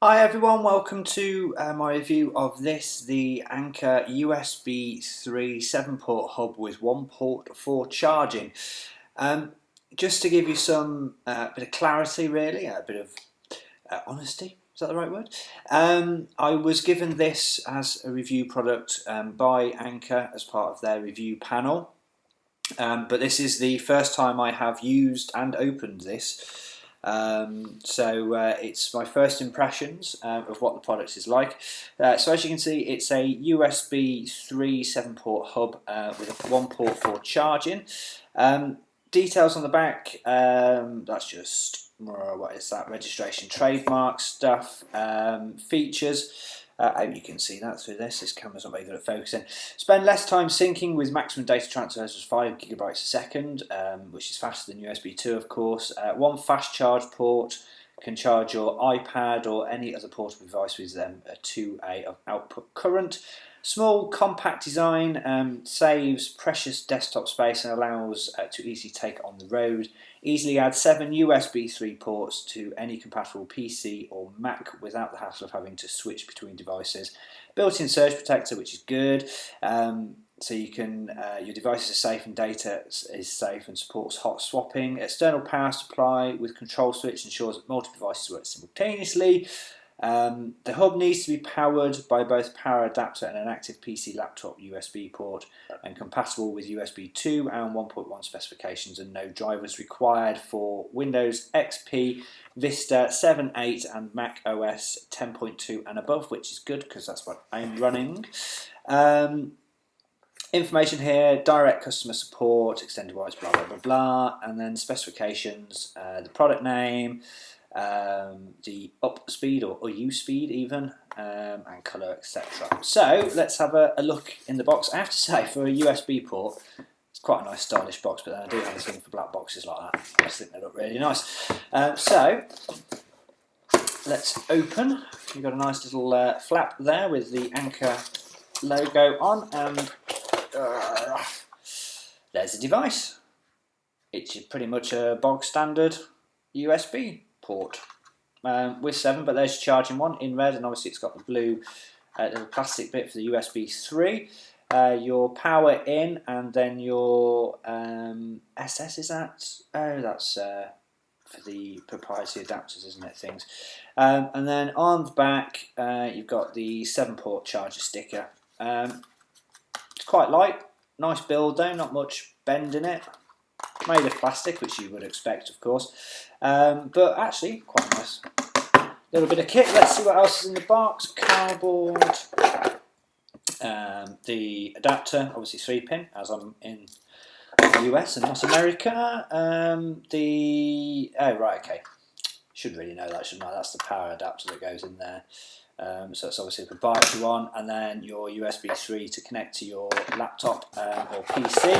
Hi everyone, welcome to my review of the Anker USB 3 7-port hub with one port for charging. Just to give you some bit of clarity really, a bit of honesty, is that the right word? I was given this as a review product by Anker as part of their review panel. But this is the first time I have used and opened this. So it's my first impressions of what the product is like. So as you can see, it's a USB 3 7-port hub with a one port for charging. Details on the back, that's just what is that, registration, trademark stuff, features. I hope you can see that through this. This camera's not very good at focusing. Spend less time syncing with maximum data transfers of 5 GB a second, which is faster than USB 2, of course. One fast charge port can charge your iPad or any other portable device with a 2A of output current. Small, compact design saves precious desktop space and allows to easily take on the road. Easily add 7 USB 3 ports to any compatible PC or Mac without the hassle of having to switch between devices. Built-in surge protector, which is good. So you can your devices are safe and data is safe and supports hot swapping. External power supply with control switch ensures that multiple devices work simultaneously. The hub needs to be powered by both power adapter and an active PC laptop USB port and compatible with USB 2 and 1.1 specifications, and no drivers required for Windows XP, Vista 7, 8 and Mac OS 10.2 and above, which is good because that's what I'm running. Information here, direct customer support, extended warranty, blah blah blah blah, and then specifications, the product name, the up speed or U speed even, and colour, etc. So let's have a look in the box. I have to say, for a USB port, it's quite a nice stylish box, but then I do have a thing for black boxes like that. I just think they look really nice. So let's open. You've got a nice little flap there with the Anker logo on, and there's the device. It's pretty much a bog standard USB port with 7, but there's your charging one in red, and obviously it's got the blue little plastic bit for the USB 3. Your power in, and then your SS, is that? Oh, that's for the proprietary adapters, isn't it? Things. And then on the back, you've got the 7-port charger sticker. It's quite light, nice build though, not much bend in it. Made of plastic, which you would expect, of course, but actually quite nice. Little bit of kit. Let's see what else is in the box. Cardboard, the adapter, obviously 3-pin, as I'm in the US and not America. Oh right, okay. Should really know that, shouldn't I? That's the power adapter that goes in there. So it's obviously a proprietary one, and then your USB 3 to connect to your laptop or PC.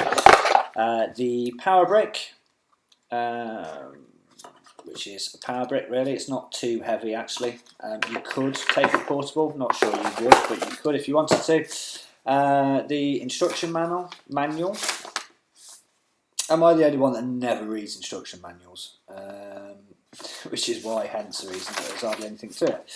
The power brick, which is a power brick really. It's not too heavy actually. You could take it portable, not sure you would, but you could if you wanted to. The instruction manual. Am I the only one that never reads instruction manuals? Which is why, hence the reason that there's hardly anything to it.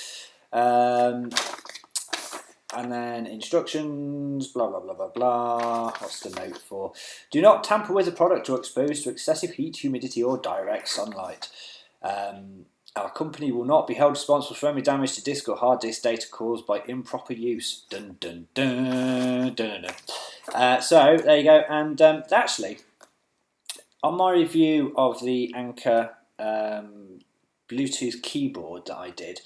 And then instructions, blah blah blah blah blah. What's the note for? Do not tamper with the product or expose to excessive heat, humidity, or direct sunlight. Our company will not be held responsible for any damage to disk or hard disk data caused by improper use. Dun dun dun dun dun. So there you go. And actually, on my review of the Anker Bluetooth keyboard that I did,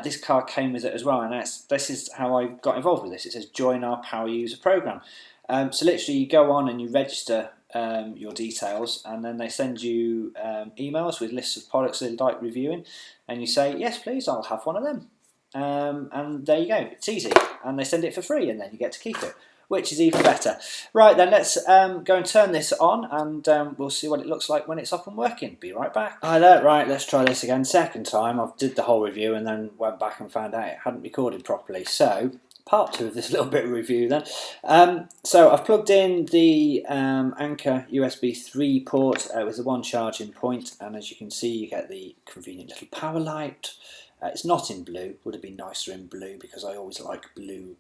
this card came with it as well, and this is how I got involved with this. It says join our power user program. So literally you go on and you register your details, and then they send you emails with lists of products they'd like reviewing, and you say yes please, I'll have one of them, and there you go. It's easy, and they send it for free, and then you get to keep it, which is even better. Right then, let's go and turn this on, and we'll see what it looks like when it's up and working. Be right back. Hi there, right, let's try this again. Second time, I did the whole review and then went back and found out it hadn't recorded properly. So, part 2 of this little bit of review then. So I've plugged in the Anker USB 3 port with the one charging point, and as you can see, you get the convenient little power light. It's not in blue. Would have been nicer in blue because I always like blue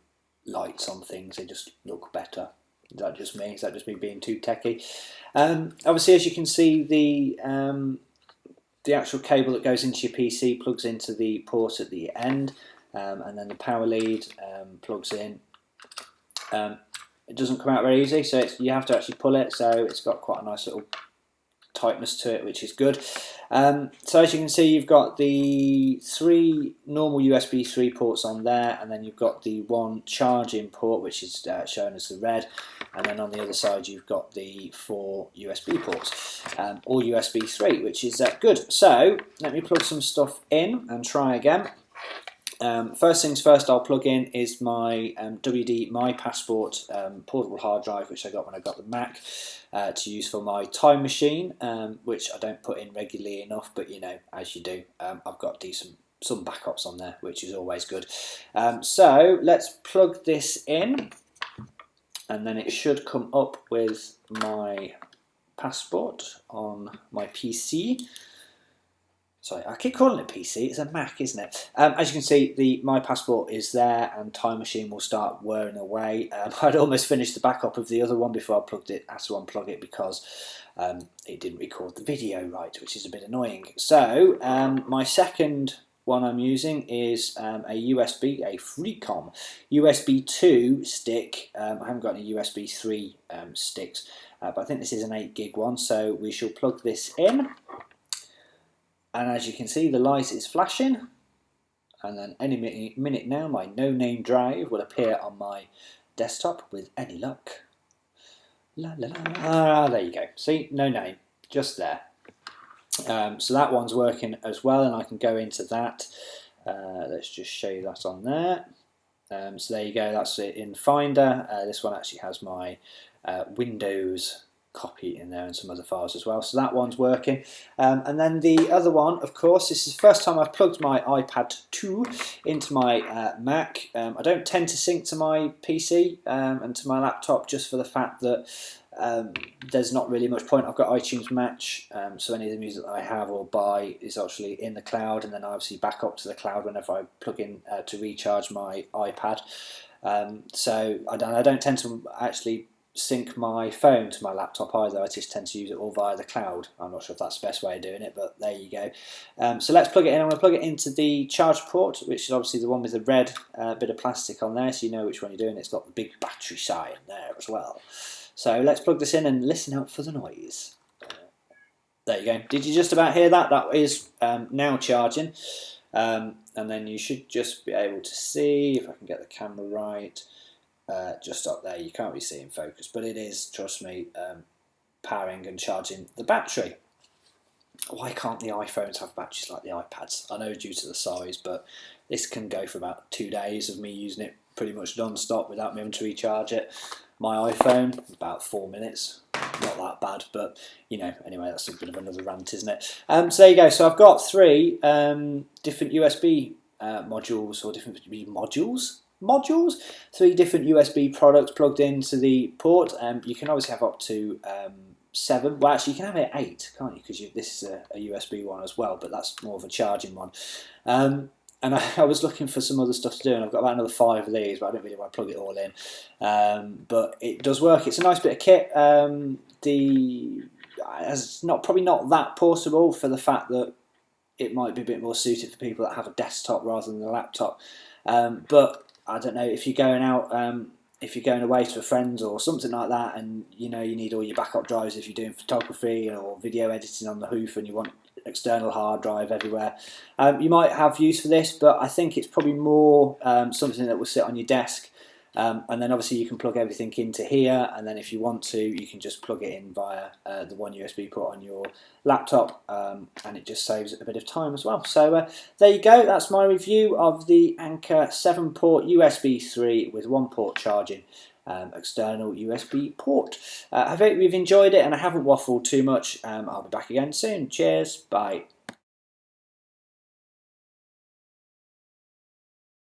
lights on things. They just look better. Is that just me? Is that just me being too techie? Obviously, as you can see, the actual cable that goes into your PC plugs into the port at the end, and then the power lead plugs in. It doesn't come out very easy, so you have to actually pull it, so it's got quite a nice little tightness to it, which is good. So as you can see, you've got the 3 normal USB 3 ports on there, and then you've got the 1 charging port, which is shown as the red, and then on the other side you've got the 4 USB ports, all USB 3, which is good. So let me plug some stuff in and try again. First things first, I'll plug in is my WD My Passport portable hard drive, which I got when I got the Mac, to use for my time machine, which I don't put in regularly enough, but you know, as you do, I've got some backups on there, which is always good. So let's plug this in, and then it should come up with my passport on my PC. Sorry, I keep calling it PC, it's a Mac, isn't it? As you can see, the My Passport is there, and Time Machine will start whirring away. I'd almost finished the backup of the other one before I plugged it. I had to unplug it because it didn't record the video right, which is a bit annoying. So, my second one I'm using is a Freecom USB 2 stick. I haven't got any USB 3 sticks, but I think this is an 8 gig one, so we shall plug this in. And as you can see, the light is flashing, and then any minute now my no-name drive will appear on my desktop with any luck. La la la. There you go. See, no name, just there. So that one's working as well, and I can go into that. Let's just show you that on there. So there you go. That's it in Finder. This one actually has my Windows copy in there and some other files as well, so that one's working. And then the other one, of course, this is the first time I've plugged my iPad 2 into my Mac. I don't tend to sync to my PC and to my laptop, just for the fact that there's not really much point. I've got iTunes Match, so any of the music that I have or buy is actually in the cloud, and then I obviously back up to the cloud whenever I plug in to recharge my iPad. So I don't tend to actually sync my phone to my laptop either. I just tend to use it all via the cloud. I'm not sure if that's the best way of doing it, but there you go. So let's plug it in. I'm going to plug it into the charge port, which is obviously the one with the red bit of plastic on there, so you know which one you're doing. It's got the big battery sign there as well. So let's plug this in and listen out for the noise. There you go. Did you just about hear that? That is now charging. And then you should just be able to see, if I can get the camera right, just up there. You can't really see in focus, but it is, trust me, powering and charging the battery. Why can't the iPhones have batteries like the iPads? I know due to the size, but this can go for about 2 days of me using it pretty much non-stop without me having to recharge it. My iPhone, about 4 minutes. Not that bad, but you know, anyway, that's a bit of another rant, isn't it? So there you go. So I've got 3 different USB modules, or different modules, 3 different USB products plugged into the port. You can obviously have up to 7. Well, actually, you can have it 8, can't you? Because this is a USB one as well, but that's more of a charging one. And I was looking for some other stuff to do, and I've got about another 5 of these, but I don't really want to plug it all in. But it does work. It's a nice bit of kit. It's probably not that portable, for the fact that it might be a bit more suited for people that have a desktop rather than a laptop. But I don't know, if you're going out, if you're going away to a friend's or something like that, and you know you need all your backup drives if you're doing photography or video editing on the hoof, and you want external hard drive everywhere, you might have use for this, but I think it's probably more something that will sit on your desk. And then obviously you can plug everything into here, and then if you want to, you can just plug it in via the one USB port on your laptop, and it just saves a bit of time as well. So there you go, that's my review of the Anker 7-port USB 3 with 1-port charging external USB port. I hope you've enjoyed it, and I haven't waffled too much. I'll be back again soon. Cheers, bye.